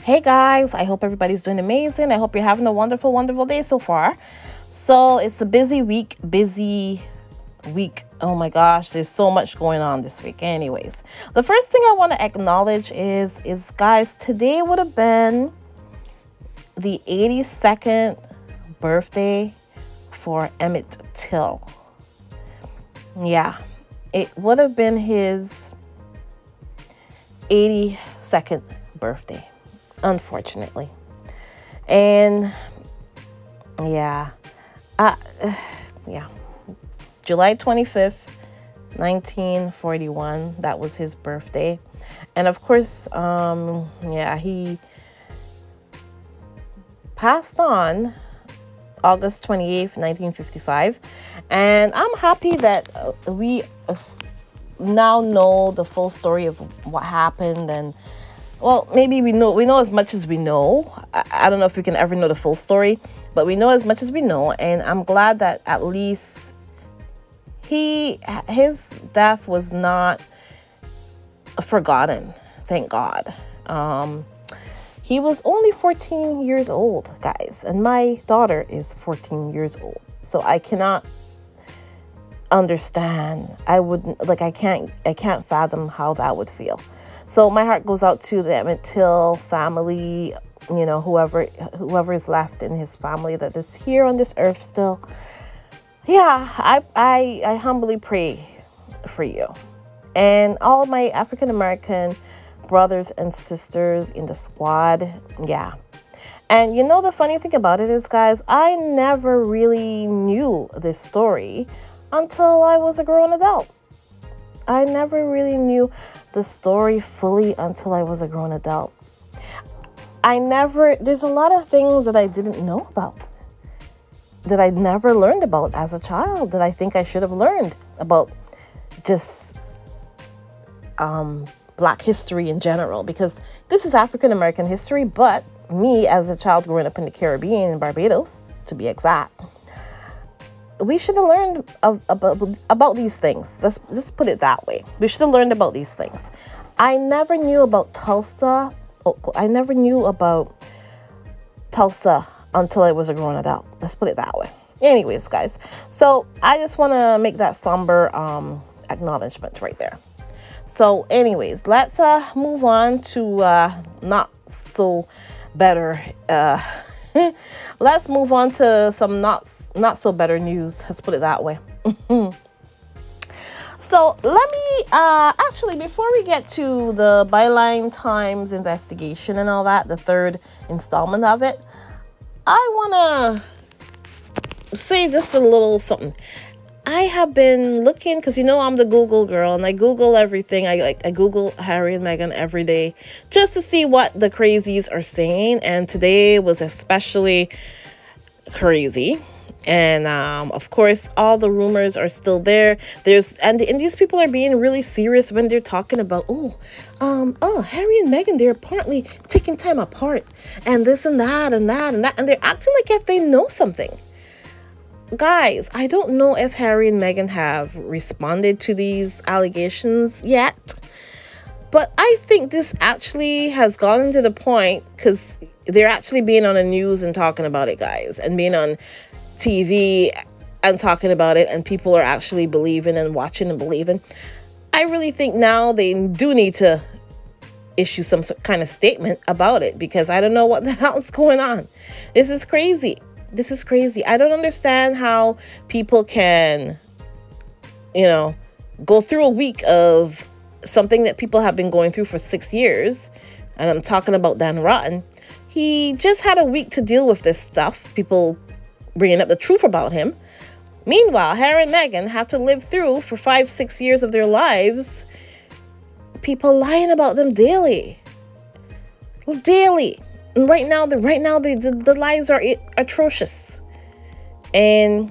Hey guys, I hope everybody's doing amazing. I hope you're having a wonderful, wonderful day so far. So it's a busy week. Oh my gosh, there's so much going on this week. Anyways, the first thing I want to acknowledge is guys, today would have been the 82nd birthday for Emmett Till. Yeah, it would have been his 82nd birthday, unfortunately. And yeah, July 25th, 1941, that was his birthday. And of course, he passed on August 28th, 1955. And I'm happy that we now know the full story of what happened. And well, maybe we know as much as we know. I don't know if we can ever know the full story, but we know as much as we know. And I'm glad that at least his death was not forgotten. Thank God. He was only 14 years old, guys, and my daughter is 14 years old. So I cannot understand. I can't fathom how that would feel. So my heart goes out to the Emmett Till family, whoever is left in his family that is here on this earth still. Yeah, I humbly pray for you and all my African American brothers and sisters in the squad. Yeah. And the funny thing about it is, guys, I never really knew this story until I was a grown adult. I never really knew the story fully until I was a grown adult. There's a lot of things that I didn't know about, that I never learned about as a child, that I think I should have learned about just Black history in general, because this is African American history. But me, as a child growing up in the Caribbean, in Barbados to be exact, we should have learned about these things. Let's just put it that way. We should have learned about these things. I never knew about Tulsa. I never knew about Tulsa until I was a grown adult. Let's put it that way. Anyways, guys, so I just want to make that somber acknowledgement right there. So anyways, let's move on to not so better. Let's move on to some not so better news. Let's put it that way. So let me actually, before we get to the Byline Times investigation and all that, the third installment of it, I want to say just a little something. I have been looking, because I'm the Google girl, and I Google everything. I Google Harry and Meghan every day just to see what the crazies are saying. And today was especially crazy. And of course, all the rumors are still there. And these people are being really serious when they're talking about Harry and Meghan, they're apparently taking time apart, and this and that and that and that, and they're acting like if they know something. Guys, I don't know if Harry and Meghan have responded to these allegations yet, but I think this actually has gotten to the point, because they're actually being on the news and talking about it, guys, and being on TV and talking about it, and people are actually believing and watching and believing. I really think now they do need to issue some kind of statement about it, because I don't know what the hell's going on. This is crazy. This is crazy. I don't understand how people can, go through a week of something that people have been going through for 6 years. And I'm talking about Dan Rotten. He just had a week to deal with this stuff. People bringing up the truth about him. Meanwhile, Harry and Meghan have to live through for 5-6 years of their lives people lying about them daily. And right now the lies are atrocious. And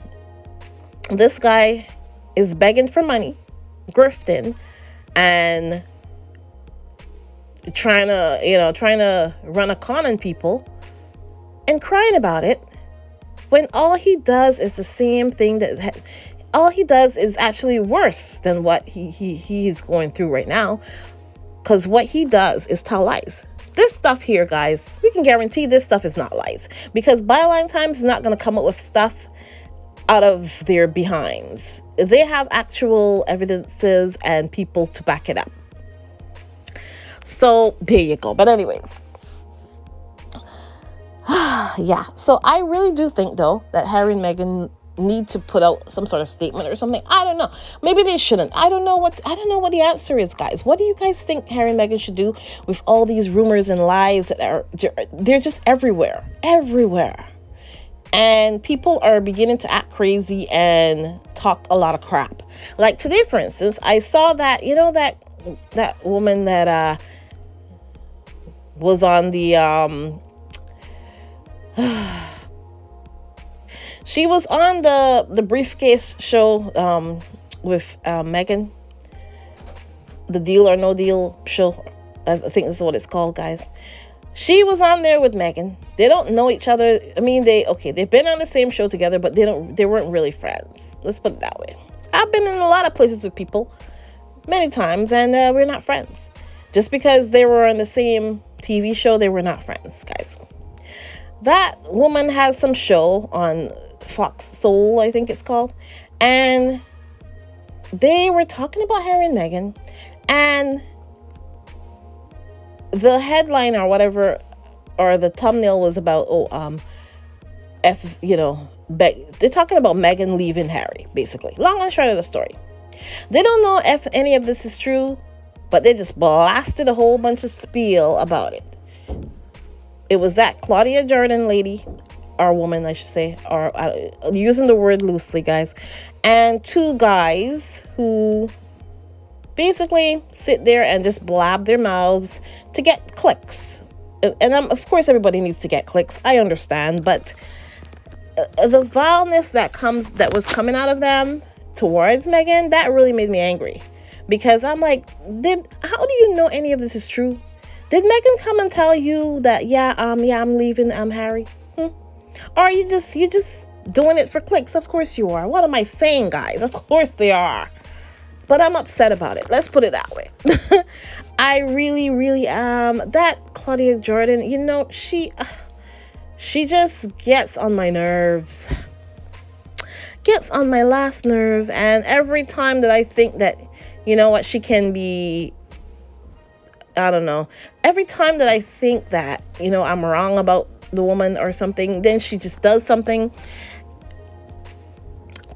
this guy is begging for money, grifting, and trying to run a con on people and crying about it, when all he does is the same thing all he does is actually worse than what he is going through right now. Because what he does is tell lies. this stuff here, guys, we can guarantee this stuff is not lies, because Byline Times is not going to come up with stuff out of their behinds. They have actual evidences and people to back it up. So there you go. But anyways, yeah. So I really do think, though, that Harry and Meghan need to put out some sort of statement or something. I don't know. Maybe they shouldn't. I don't know what the answer is, guys. What do you guys think Harry and Meghan should do with all these rumors and lies that they're just everywhere, everywhere? And people are beginning to act crazy and talk a lot of crap. Like today, for instance, I saw that, you know, that woman that was on the she was on the briefcase show with Meghan, the Deal or No Deal show. I think this is what it's called, guys. She was on there with Meghan. They don't know each other. I mean, they've been on the same show together, but they weren't really friends. Let's put it that way. I've been in a lot of places with people many times, and we're not friends. Just because they were on the same TV show, they were not friends, guys. That woman has some show on Fox Soul, I think it's called, and they were talking about Harry and Meghan, and the headline or whatever, or the thumbnail was about, they're talking about Meghan leaving Harry, basically. Long and short of the story. They don't know if any of this is true, but they just blasted a whole bunch of spiel about it. It was that Claudia Jordan lady, or woman, I should say, or using the word loosely, guys, and two guys who basically sit there and just blab their mouths to get clicks. And of course, everybody needs to get clicks. I understand, but the vileness that was coming out of them towards Meghan, that really made me angry, because I'm like, how do you know any of this is true? Did Meghan come and tell you that I'm leaving Harry? Or are you just doing it for clicks? Of course you are. What am I saying, guys? Of course they are. But I'm upset about it. Let's put it that way. I really, really am. That Claudia Jordan, you know, she just gets on my nerves. Gets on my last nerve. And every time that I think that, you know what, she can be, I don't know. Every time that I think that, you know, I'm wrong about the woman or something, then she just does something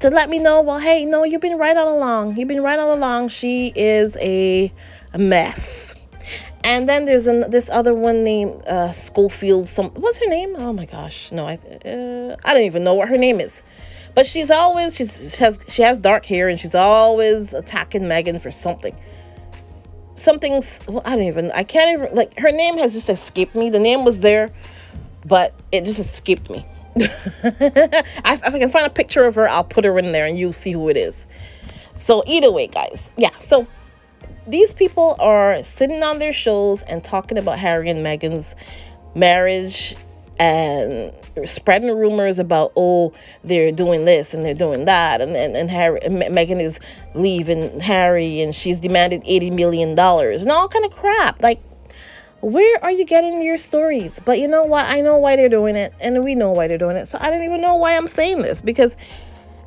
to let me know, well, hey, no, you've been right all along. You've been right all along. She is a mess. And then there's this other one named Schofield. What's her name? Oh my gosh, no, I don't even know what her name is. But she has dark hair, and she's always attacking Meghan for something. Well, I can't even, like, her name has just escaped me. The name was there, but it just escaped me. If I can find a picture of her, I'll put her in there and you'll see who it is. So either way, guys, yeah, so these people are sitting on their shows and talking about Harry and Meghan's marriage and spreading rumors about, oh, they're doing this and they're doing that, and Meghan is leaving Harry and she's demanded $80 million and all kind of crap. Like, where are you getting your stories? But you know what? I know why they're doing it, and we know why they're doing it. So I don't even know why I'm saying this, because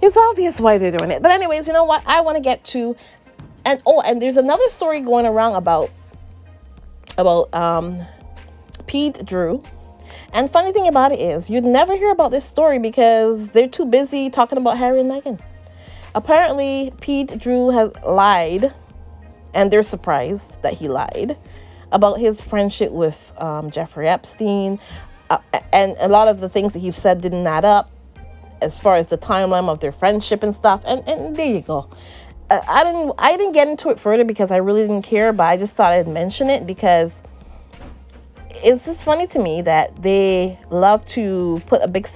it's obvious why they're doing it. But anyways, you know what? I want to get to, and there's another story going around about Pete Drew. And funny thing about it is, you'd never hear about this story because they're too busy talking about Harry and Meghan. Apparently, Pete Drew has lied, and they're surprised that he lied about his friendship with Jeffrey Epstein, and a lot of the things that he said didn't add up as far as the timeline of their friendship and stuff. And there you go. I didn't get into it further because I really didn't care, but I just thought I'd mention it because it's just funny to me that they love to put a big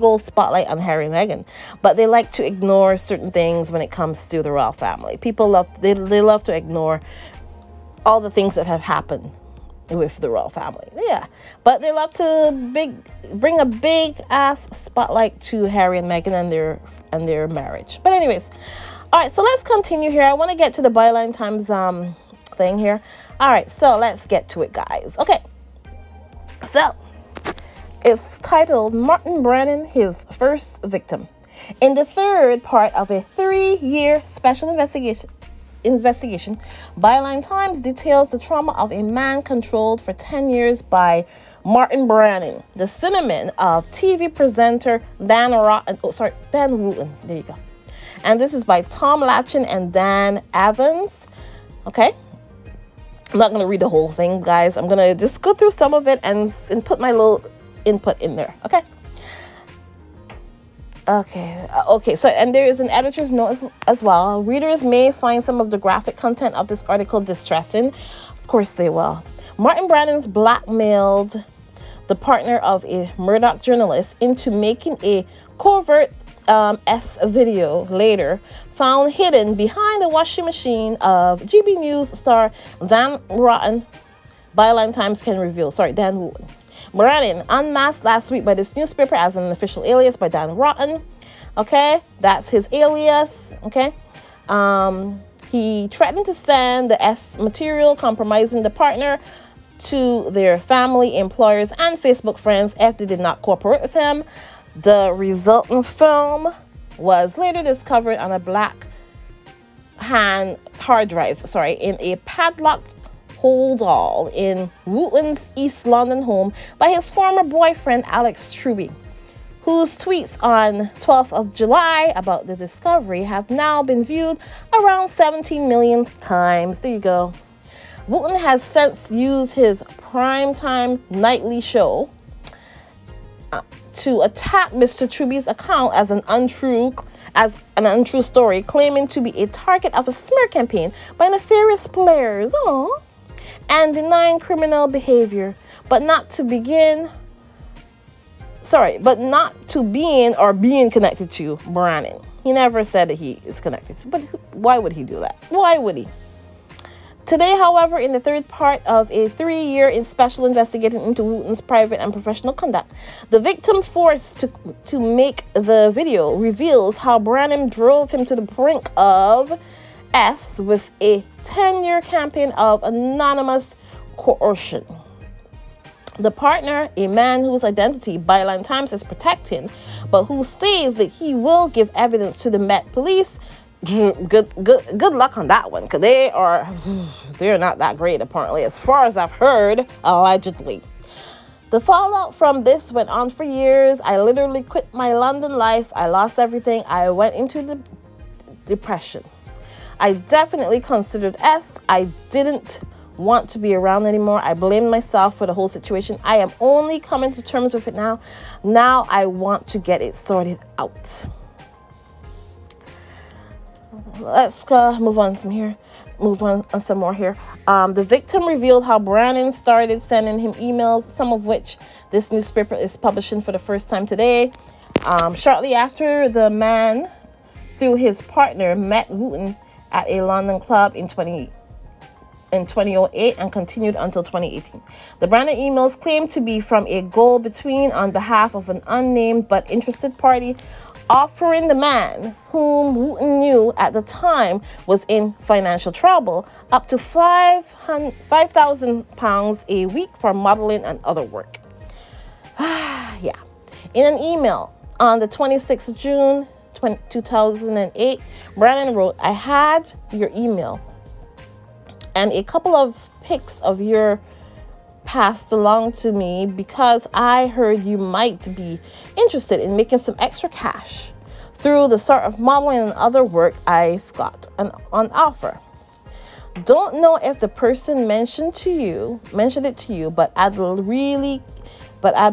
old spotlight on Harry and Meghan, but they like to ignore certain things when it comes to the royal family. People they love to ignore all the things that have happened with the royal family. Yeah, but they love to bring a big ass spotlight to Harry and Meghan and their marriage. But anyways, all right, so let's continue here. I want to get to the Byline Times thing here. All right, so let's get to it, guys. Okay, so it's titled Martin Brennan, His First Victim. In the third part of a 3-year special investigation, Byline Times details the trauma of a man controlled for 10 years by Martin Brennan, the cinnamon of TV presenter Dan Wooten. There you go. And this is by Tom Latchin and Dan Evans. Okay. I'm not going to read the whole thing, guys. I'm going to just go through some of it and put my little input in there. Okay. Okay, so, and there is an editor's note as well. Readers may find some of the graphic content of this article distressing. Of course they will. Martin Brennan's blackmailed the partner of a Murdoch journalist into making a covert video later found hidden behind the washing machine of GB News star Dan Wooten. Byline Times can reveal. Dan Wooten. Brennan unmasked last week by this newspaper as an official alias by Dan Wooten. Okay, that's his alias. Okay, he threatened to send the S material compromising the partner to their family, employers, and Facebook friends if they did not cooperate with him. The resultant film was later discovered on a black hard drive, in a padlocked hold all in Wooten's East London home by his former boyfriend Alex Truby, whose tweets on 12th of July about the discovery have now been viewed around 17 million times. There you go. Wooten has since used his primetime nightly show to attack Mr. Truby's account as an untrue story, claiming to be a target of a smear campaign by nefarious players. Aww. And denying criminal behavior, but not to being or being connected to Brennan. He never said that he is connected to, but why would he do that? Why would he? Today, however, in the third part of a 3-year special investigating into Wooten's private and professional conduct, the victim forced to make the video reveals how Brennan drove him to the brink of with a 10-year campaign of anonymous coercion. The partner, a man whose identity Byline Times is protecting, but who says that he will give evidence to the Met Police. Good luck on that one, because they're not that great apparently, as far as I've heard, allegedly. The fallout from this went on for years. I literally quit my London life. I lost everything. I went into the depression. I definitely considered I didn't want to be around anymore. I blamed myself for the whole situation. I am only coming to terms with it now. Now I want to get it sorted out. Let's move on some more here. The victim revealed how Brennan started sending him emails, some of which this newspaper is publishing for the first time today. Shortly after, the man, through his partner, met Wooten at a London club in 2008 and continued until 2018. The Brennan emails claim to be from a go-between on behalf of an unnamed but interested party, offering the man, whom Wooten knew at the time was in financial trouble, up to £5,000 a week for modeling and other work. Yeah. In an email on the 26th of June 2008, Brennan wrote, "I had your email and a couple of pics of your passed along to me because I heard you might be interested in making some extra cash through the sort of modeling and other work I've got on offer. Don't know if the person mentioned it to you, but I'd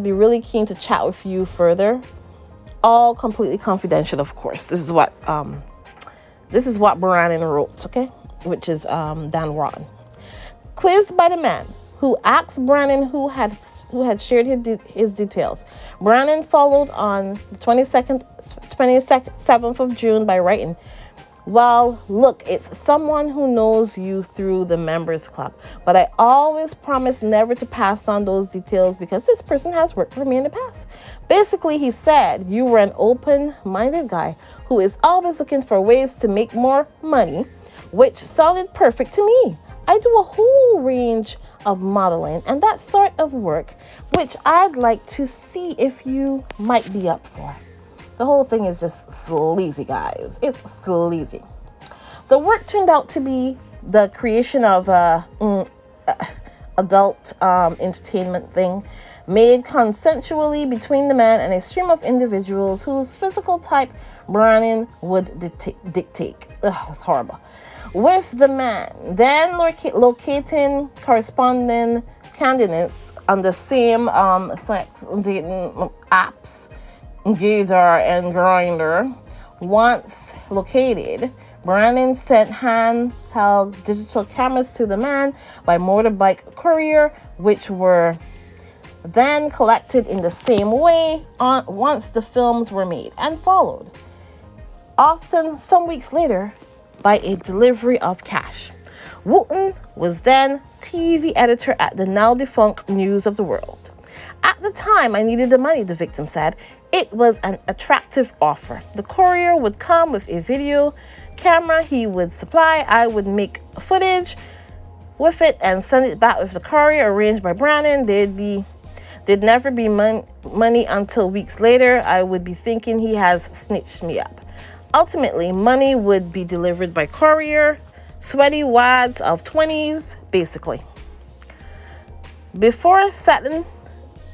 be really keen to chat with you further. All completely confidential, of course." This is what Brennan wrote, okay, which is Dan Wooten. Quizzed by the man who asked Brennan who had shared his details, Brennan followed on the 27th of June by writing, "Well, look, it's someone who knows you through the members club, but I always promise never to pass on those details because this person has worked for me in the past." Basically, he said you were an open-minded guy who is always looking for ways to make more money, which sounded perfect to me. I do a whole range of modeling and that sort of work, which I'd like to see if you might be up for. The whole thing is just sleazy, guys. It's sleazy. The work turned out to be the creation of adult entertainment thing made consensually between the man and a stream of individuals whose physical type Brannon would dictate. Ugh, it's horrible. With the man then locating corresponding candidates on the same sex dating apps, Gaydar and Grindr. Once located, Brannon sent handheld digital cameras to the man by motorbike courier, which were then collected in the same way once the films were made and followed, often some weeks later, by a delivery of cash. Wooten was then TV editor at the now defunct News of the World. At the time, I needed the money, the victim said. It was an attractive offer. The courier would come with a video camera he would supply. I would make footage with it and send it back with the courier arranged by Brannon. There'd never be money until weeks later. I would be thinking he has snitched me up. Ultimately, money would be delivered by courier, sweaty wads of 20s, basically. Before setting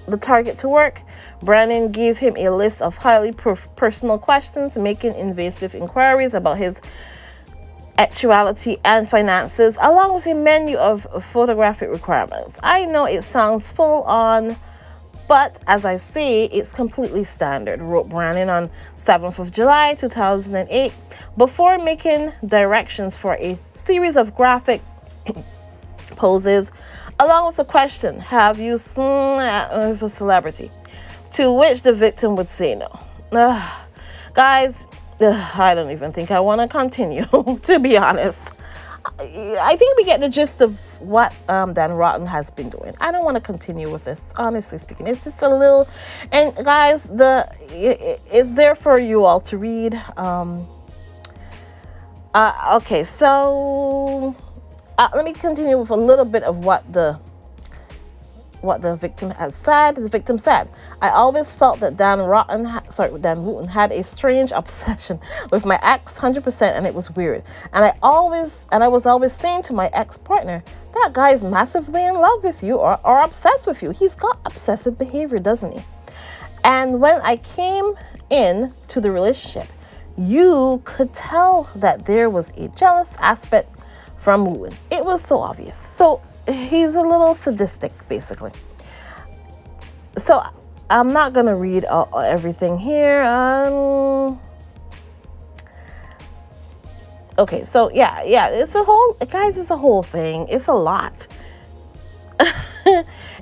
the target to work, Brannon gave him a list of highly personal questions, making invasive inquiries about his actuality and finances, along with a menu of photographic requirements. I know it sounds full on, but as I say, it's completely standard, wrote Brannon on 7th of July, 2008, before making directions for a series of graphic poses, along with the question, have you seen with a celebrity? To which the victim would say no. Guys, I don't even think I want to continue, to be honest. I think we get the gist of what Dan Rotten has been doing. I don't want to continue with this, honestly speaking. It's just a little, and guys, it's there for you all to read. Okay, so let me continue with a little bit of what the victim has said. The victim said, I always felt that Dan Wooten had a strange obsession with my ex, 100%, and it was weird. And I was always saying to my ex-partner, that guy is massively in love with you or obsessed with you. He's got obsessive behavior, doesn't he? And when I came in to the relationship, you could tell that there was a jealous aspect from Wooten. It was so obvious. So he's a little sadistic, basically. So I'm not gonna read everything here. Okay, so yeah, it's a whole, guys, it's a whole thing. It's a lot.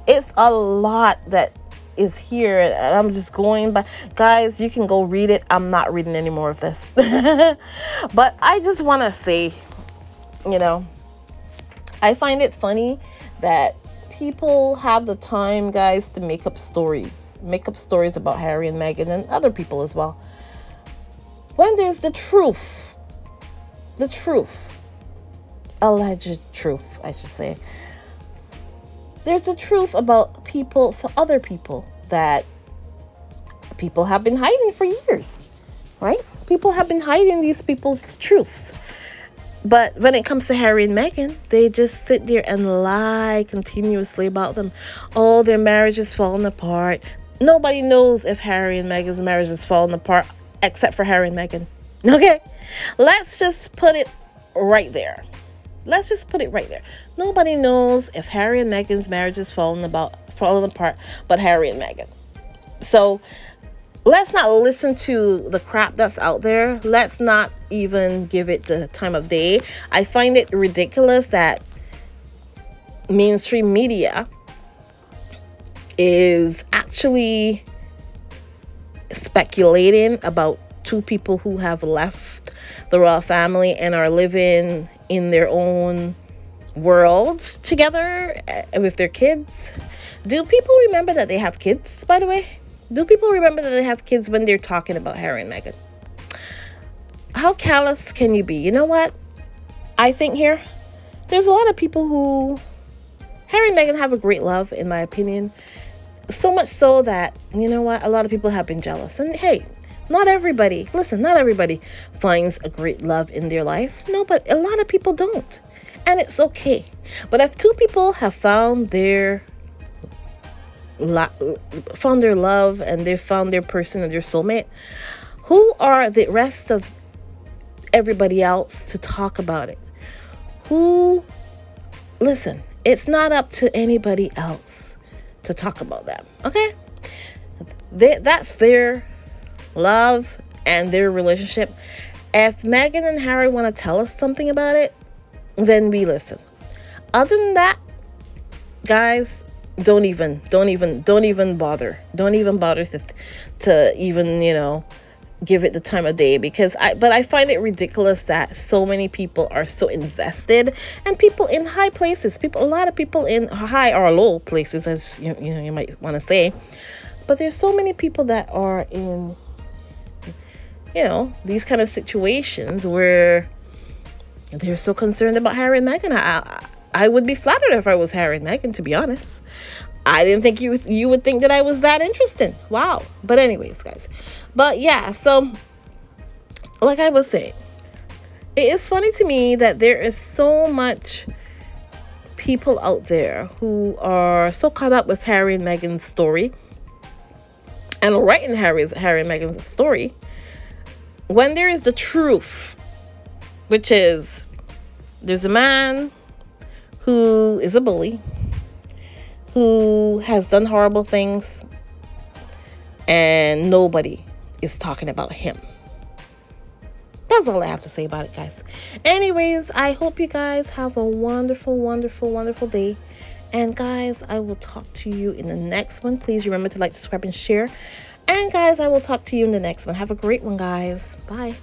It's a lot that is here, and I'm just going by. Guys, you can go read it. I'm not reading any more of this. But I just want to say, you know, I find it funny that people have the time, guys, to make up stories about Harry and Meghan and other people as well, when there's the truth, alleged truth, I should say. There's the truth about people, some other people that people have been hiding for years, right? People have been hiding these people's truths. But when it comes to Harry and Meghan, they just sit there and lie continuously about them. Oh, their marriage is falling apart. Nobody knows if Harry and Meghan's marriage is falling apart except for Harry and Meghan. Okay? Let's just put it right there. Let's just put it right there. Nobody knows if Harry and Meghan's marriage is falling apart but Harry and Meghan. So let's not listen to the crap that's out there. Let's not even give it the time of day. I find it ridiculous that mainstream media is actually speculating about two people who have left the royal family and are living in their own world together with their kids. Do people remember that they have kids, by the way? Do people remember that they have kids when they're talking about Harry and Meghan? How callous can you be? You know what? I think here, there's a lot of people who, Harry and Meghan have a great love, in my opinion. So much so that, you know what, a lot of people have been jealous. And hey, not everybody, listen, not everybody finds a great love in their life. No, but a lot of people don't. And it's okay. But if two people have found their love and they've found their person and their soulmate, who are the rest of everybody else to talk about it? Listen, it's not up to anybody else to talk about that, okay? That's their love and their relationship. If Meghan and Harry want to tell us something about it, then we listen. Other than that, guys, don't even bother. Don't even bother to even, you know, give it the time of day, because I find it ridiculous that so many people are so invested, and people in high places, a lot of people in high or low places, as you know, you might want to say, but there's so many people that are in, you know, these kind of situations where they're so concerned about Harry and Meghan. I would be flattered if I was Harry and Meghan, to be honest. I didn't think you would think that I was that interested. Wow. But anyways, guys. But yeah, so like I was saying, it is funny to me that there is so much people out there who are so caught up with Harry and Meghan's story and writing Harry and Meghan's story, when there is the truth, which is there's a man who is a bully, who has done horrible things, and nobody is talking about him. That's all I have to say about it, guys. Anyways, I hope you guys have a wonderful, wonderful, wonderful day. And guys, I will talk to you in the next one. Please remember to like, subscribe, and share. And guys, I will talk to you in the next one. Have a great one, guys. Bye.